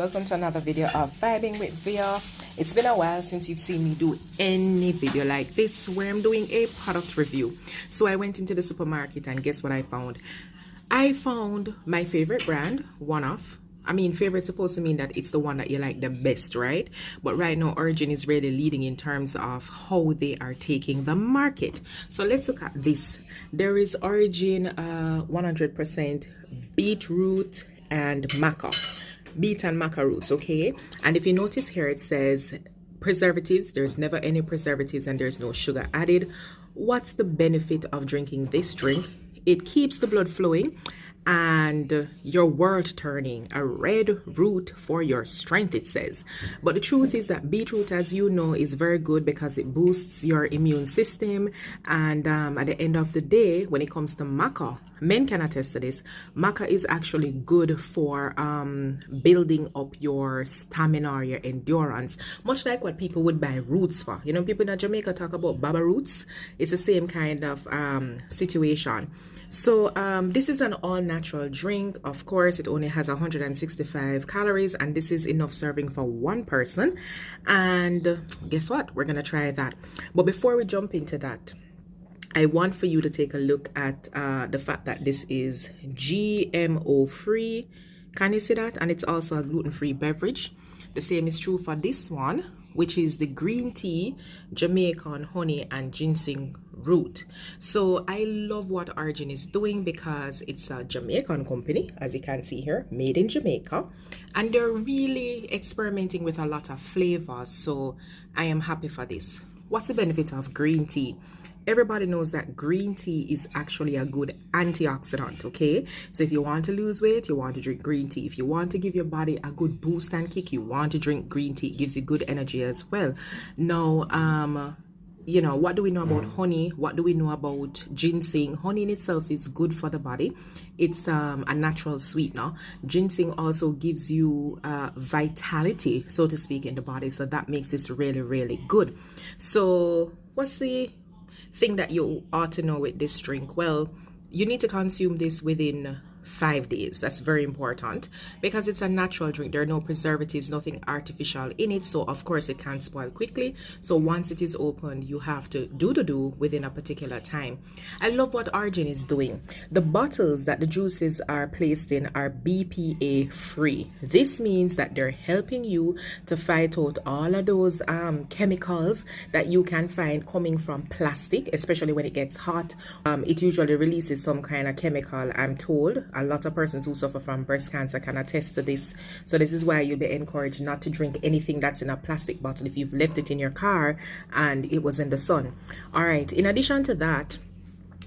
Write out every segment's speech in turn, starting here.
welcome to another video of Vibing with Via. It's been a while since you've seen me do any video like this where I'm doing a product review. So I went into the supermarket and guess what I found? I found my favorite brand, one off. I mean, favorite supposed to mean that it's the one that you like the best, right? But right now, Origin is really leading in terms of how they are taking the market. So let's look at this. There is Origin 100% beetroot and maca. Beet and maca roots, okay? And if you notice here, it says preservatives. There's never any preservatives and there's no sugar added. What's the benefit of drinking this drink? It keeps the blood flowing and your world turning, a red root for your strength, it says. But the truth is that beetroot, as you know, is very good because it boosts your immune system. And at the end of the day, when it comes to maca, men can attest to this. Maca is actually good for building up your stamina or your endurance, much like what people would buy roots for. You know, people in Jamaica talk about baba roots. It's the same kind of situation. So this is an all-natural drink. Of course, it only has 165 calories, and this is enough serving for one person. And guess what? We're gonna try that. But before we jump into that, I want for you to take a look at the fact that this is GMO free. Can you see that? And it's also a gluten-free beverage. The same is true for this one, which is the green tea, Jamaican honey, and ginseng root. So I love what Origin is doing because it's a Jamaican company, as you can see here, made in Jamaica, and they're really experimenting with a lot of flavors. So I am happy for this. What's the benefit of green tea? Everybody knows that green tea is actually a good antioxidant, okay? So if you want to lose weight, you want to drink green tea. If you want to give your body a good boost and kick, you want to drink green tea. It gives you good energy as well. Now, you know, what do we know about honey? What do we know about ginseng? Honey in itself is good for the body. It's a natural sweetener. Ginseng also gives you vitality, so to speak, in the body. So that makes this really, really good. So what's the thing that you ought to know with this drink? Well, you need to consume this within 5 days. That's very important because it's a natural drink. There are no preservatives, nothing artificial in it, so of course it can spoil quickly. So once it is opened, you have to do within a particular time. I love what Origin is doing. The bottles that the juices are placed in are BPA free. This means that they're helping you to fight out all of those chemicals that you can find coming from plastic, especially when it gets hot. It usually releases some kind of chemical, I'm told. A lot of persons who suffer from breast cancer can attest to this. So this is why you'll be encouraged not to drink anything that's in a plastic bottle if you've left it in your car and it was in the sun. All right, in addition to that,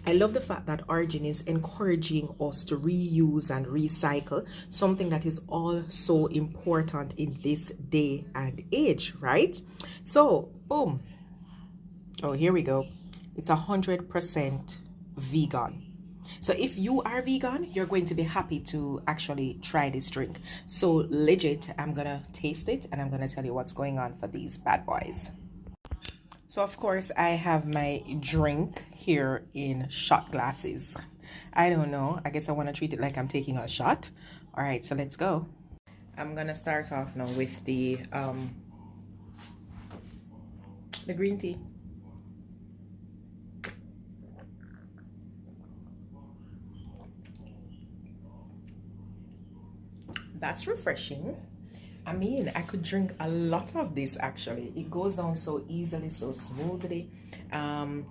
I love the fact that Origin is encouraging us to reuse and recycle, something that is also important in this day and age, right? So, boom. Oh, here we go. It's 100% vegan. So if you are vegan, you're going to be happy to actually try this drink. So legit, I'm gonna taste it and I'm gonna tell you what's going on for these bad boys. So of course I have my drink here in shot glasses. I don't know, I guess I want to treat it like I'm taking a shot. All right, so let's go. I'm gonna start off now with the green tea. That's refreshing. I mean, I could drink a lot of this actually. It goes down so easily, so smoothly.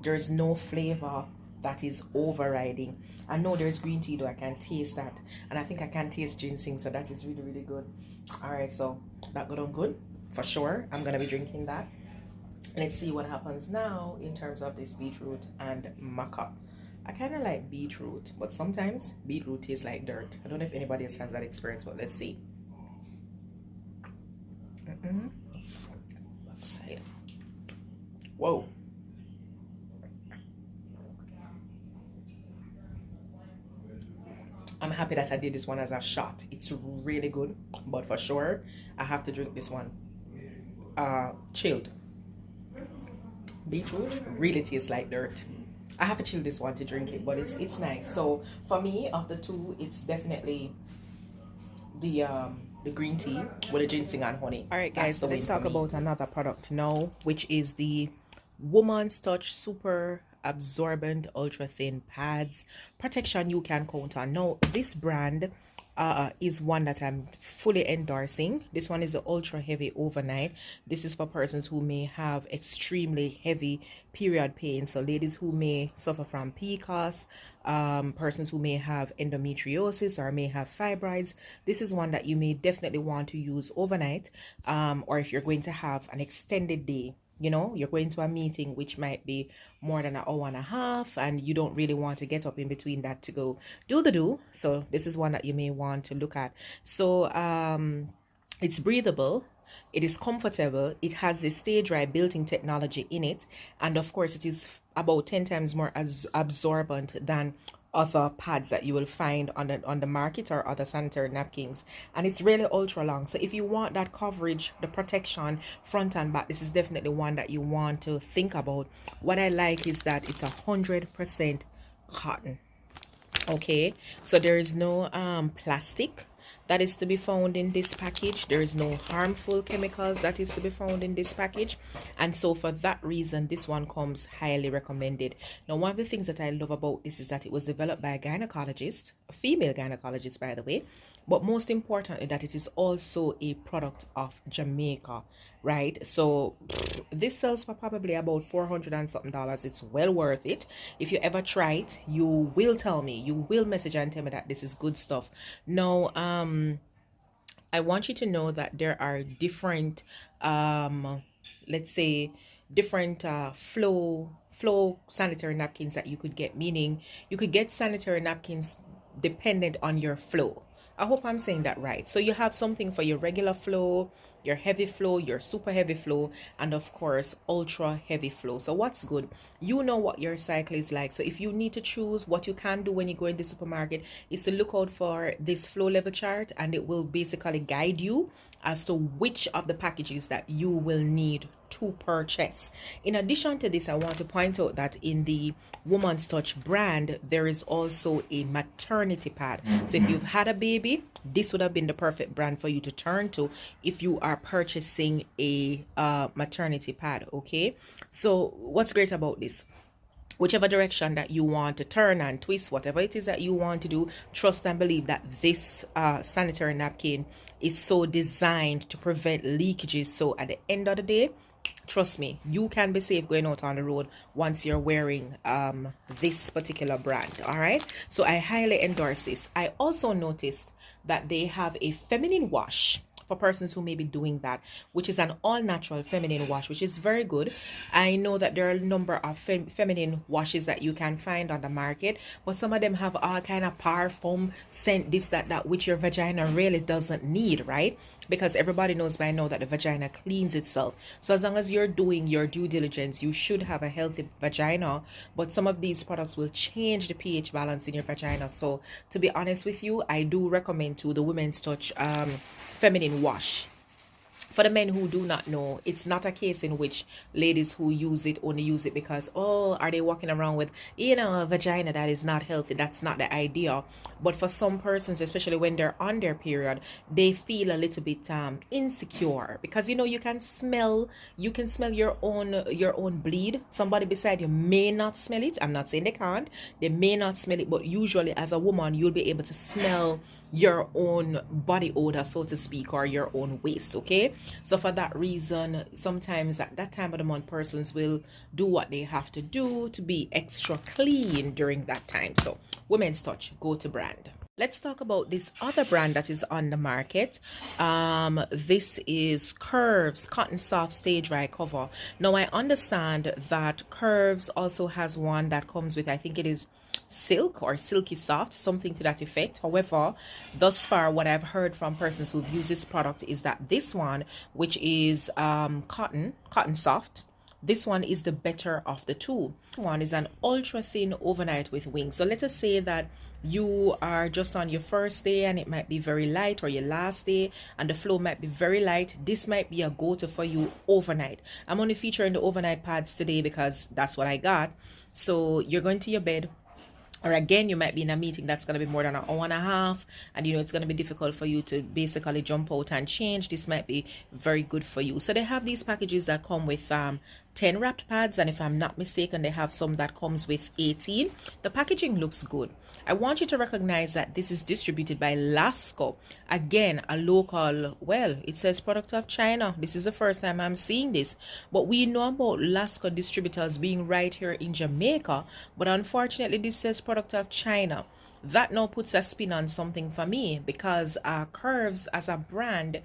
There's no flavor that is overriding. I know there's green tea though, I can taste that. And I think I can taste ginseng, so that is really, really good. All right, so that got on good for sure. I'm gonna be drinking that. Let's see what happens now in terms of this beetroot and maca. I kind of like beetroot, but sometimes beetroot tastes like dirt. I don't know if anybody else has that experience, but let's see. Side. Whoa. I'm happy that I did this one as a shot. It's really good, but for sure, I have to drink this one chilled. Beetroot really tastes like dirt. I have to chill this one to drink it, but it's nice. So for me, of the two, it's definitely the the green tea with the ginseng and honey. All right, guys, let's talk about another product now, which is the Woman's Touch Super Absorbent Ultra Thin Pads. Protection you can count on. Now, this brand is one that I'm fully endorsing. This one is the Ultra Heavy Overnight. This is for persons who may have extremely heavy period pain. So ladies who may suffer from PCOS, persons who may have endometriosis or may have fibroids. This is one that you may definitely want to use overnight, or if you're going to have an extended day. You know, you're going to a meeting which might be more than an hour and a half, and you don't really want to get up in between that to go do. So this is one that you may want to look at. So it's breathable, it is comfortable, it has the stay dry built-in technology in it, and of course it is about 10 times more absorbent than other pads that you will find on the market or other sanitary napkins, and it's really ultra long. So if you want that coverage, the protection front and back, this is definitely one that you want to think about. What I like is that it's 100% cotton. Okay, so there is no plastic that is to be found in this package. There is no harmful chemicals that is to be found in this package, and so for that reason this one comes highly recommended. Now, one of the things that I love about this is that it was developed by a gynecologist, a female gynecologist by the way, but most importantly that it is also a product of Jamaica, right? So this sells for probably about $400 and something. It's well worth it. If you ever try it, you will tell me, you will message and tell me that this is good stuff. Now I want you to know that there are different let's say different flow sanitary napkins that you could get, meaning you could get sanitary napkins dependent on your flow. I hope I'm saying that right. So you have something for your regular flow, your heavy flow, your super heavy flow, and of course ultra heavy flow. So what's good, you know what your cycle is like. So if you need to choose, what you can do when you go in the supermarket is to look out for this flow level chart, and it will basically guide you as to which of the packages that you will need to purchase. In addition to this, I want to point out that in the Woman's Touch brand there is also a maternity pad. So if you've had a baby, this would have been the perfect brand for you to turn to if you are purchasing a maternity pad. Okay, so what's great about this, whichever direction that you want to turn and twist, whatever it is that you want to do, trust and believe that this sanitary napkin is so designed to prevent leakages. So at the end of the day, trust me, you can be safe going out on the road once you're wearing this particular brand. All right, so I highly endorse this. I also noticed that they have a feminine wash for persons who may be doing that, which is an all-natural feminine wash, which is very good. I know that there are a number of feminine washes that you can find on the market, but some of them have all kind of parfum scent, this that which your vagina really doesn't need, right? Because everybody knows by now that the vagina cleans itself. So as long as you're doing your due diligence, you should have a healthy vagina. But some of these products will change the pH balance in your vagina. So to be honest with you, I do recommend to the Women's Touch feminine wash. For the men who do not know, it's not a case in which ladies who use it only use it because, oh, are they walking around with, you know, a vagina that is not healthy. That's not the idea. But for some persons, especially when they're on their period, they feel a little bit insecure because, you know, you can smell your own bleed. Somebody beside you may not smell it. I'm not saying they can't. They may not smell it, but usually as a woman, you'll be able to smell your own body odor, so to speak, or your own waste. Okay, so for that reason, sometimes at that time of the month, persons will do what they have to do to be extra clean during that time. So Women's Touch, go to brand. Let's talk about this other brand that is on the market. This is Curves Cotton Soft Stay Dry Cover. Now I understand that Curves also has one that comes with, I think it is silk or silky soft, something to that effect. However, thus far what I've heard from persons who've used this product is that this one, which is cotton soft, this one is the better of the two. One is an ultra thin overnight with wings. So let us say that you are just on your first day and it might be very light, or your last day and the flow might be very light. This might be a go-to for you overnight. I'm only featuring the overnight pads today because that's what I got. So you're going to your bed, Or again, you might be in a meeting that's going to be more than an hour and a half, and you know it's going to be difficult for you to basically jump out and change. This might be very good for you. So they have these packages that come with 10 wrapped pads, and if I'm not mistaken, they have some that comes with 18. The packaging looks good. I want you to recognize that this is distributed by Lasco. Again, a local, well, it says product of China. This is the first time I'm seeing this. But we know about Lasco distributors being right here in Jamaica. But unfortunately, this says product of China. That now puts a spin on something for me, because Curves as a brand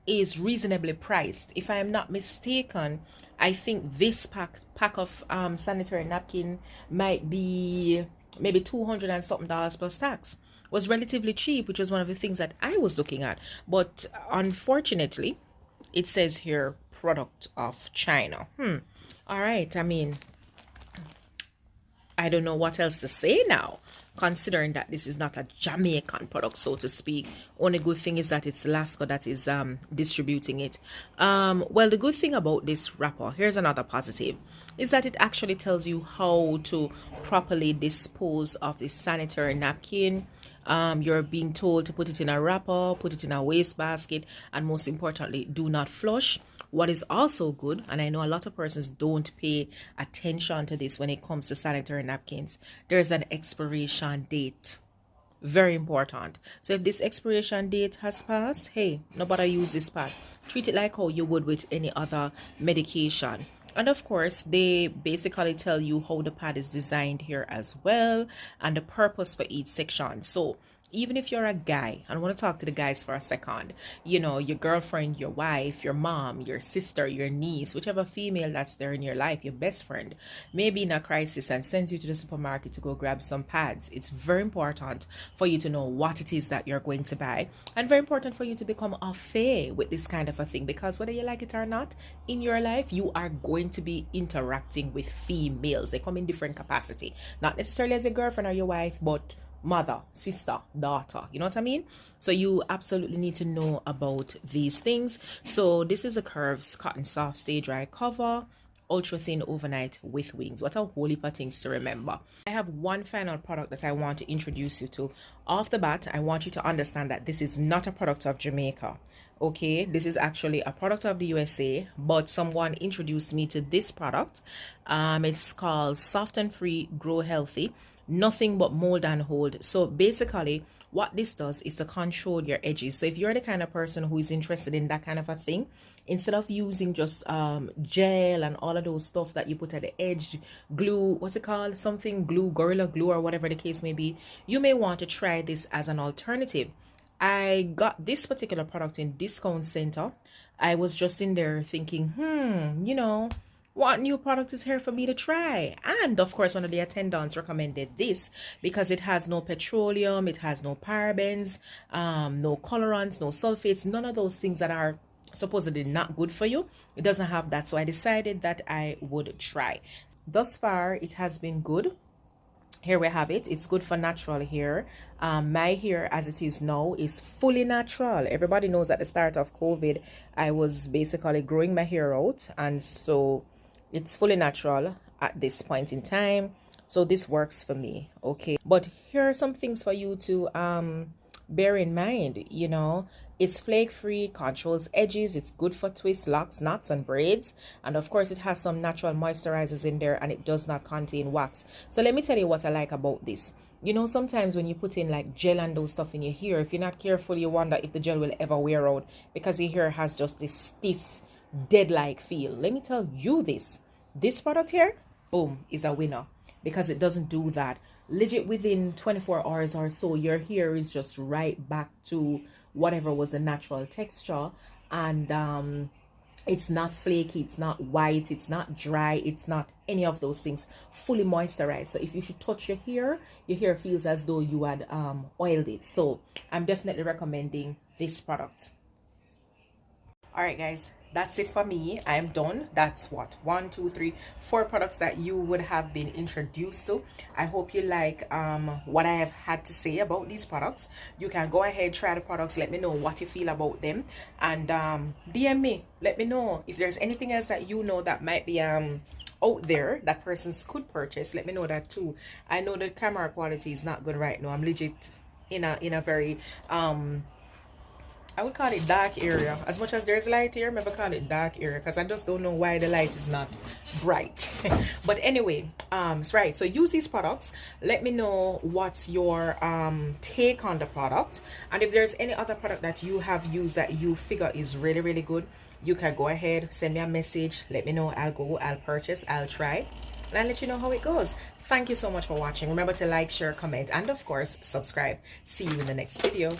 is reasonably priced. If I am not mistaken, I think this pack of sanitary napkin might be maybe $200 and something plus tax. Was relatively cheap, which was one of the things that I was looking at. But unfortunately, it says here product of China. All right, I mean, I don't know what else to say now, considering that this is not a Jamaican product, so to speak. Only good thing is that it's Lasco that is distributing it. Well, the good thing about this wrapper, here's another positive, is that it actually tells you how to properly dispose of this sanitary napkin. You're being told to put it in a wrapper, put it in a wastebasket, and most importantly, do not flush. What is also good, and I know a lot of persons don't pay attention to this when it comes to sanitary napkins, there's an expiration date. Very important. So if this expiration date has passed, hey, nobody use this pad. Treat it like how you would with any other medication. And of course, they basically tell you how the pad is designed here as well, and the purpose for each section. So even if you're a guy, and I want to talk to the guys for a second, you know, your girlfriend, your wife, your mom, your sister, your niece, whichever female that's there in your life, your best friend, may be in a crisis and sends you to the supermarket to go grab some pads. It's very important for you to know what it is that you're going to buy, and very important for you to become au fait with this kind of a thing, because whether you like it or not, in your life, you are going to be interacting with females. They come in different capacity, not necessarily as a girlfriend or your wife, but mother, sister, daughter, you know what I mean? So you absolutely need to know about these things. So this is a Curves Cotton Soft Stay Dry Cover, ultra thin overnight with wings. What a whole heap of things to remember. I have one final product that I want to introduce you to. Off the bat, I want you to understand that this is not a product of Jamaica. Okay, this is actually a product of the USA, but someone introduced me to this product. It's called Soft and Free Grow Healthy. Nothing but mold and hold. So basically what this does is to control your edges. So if you're the kind of person who is interested in that kind of a thing, instead of using just gel and all of those stuff that you put at the edge, glue, what's it called, something glue, gorilla glue, or whatever the case may be, you may want to try this as an alternative. I got this particular product in Discount Center. I was just in there thinking, you know, what new product is here for me to try? And of course, one of the attendants recommended this because it has no petroleum, it has no parabens, no colorants, no sulfates, none of those things that are supposedly not good for you. It doesn't have that, so I decided that I would try. Thus far, it has been good. Here we have it. It's good for natural hair. My hair as it is now is fully natural. Everybody knows at the start of COVID, I was basically growing my hair out, and so it's fully natural at this point in time. So this works for me, okay? But here are some things for you to bear in mind. You know, it's flake free, controls edges, it's good for twists, locks, knots, and braids, and of course it has some natural moisturizers in there, and it does not contain wax. So let me tell you what I like about this. You know, sometimes when you put in like gel and those stuff in your hair, if you're not careful, you wonder if the gel will ever wear out because your hair has just this stiff, dead-like feel. Let me tell you this product here, boom, is a winner, because it doesn't do that. Legit, within 24 hours or so, your hair is just right back to whatever was the natural texture, and it's not flaky, it's not white, it's not dry, it's not any of those things. Fully moisturized. So if you should touch your hair feels as though you had oiled it. So I'm definitely recommending this product. All right, guys, that's it for me. I'm done. That's what, 4 products that you would have been introduced to. I hope you like what I have had to say about these products. You can go ahead, try the products, let me know what you feel about them, and DM me, let me know if there's anything else that you know that might be out there that persons could purchase. Let me know that too. I know the camera quality is not good right now. I'm legit in a very I would call it dark area. As much as there's light here, I never call it dark area because I just don't know why the light is not bright. But anyway, right. So use these products. Let me know what's your take on the product, and if there's any other product that you have used that you figure is really, really good, you can go ahead, send me a message. Let me know. I'll purchase, I'll try, and I'll let you know how it goes. Thank you so much for watching. Remember to like, share, comment, and of course, subscribe. See you in the next video.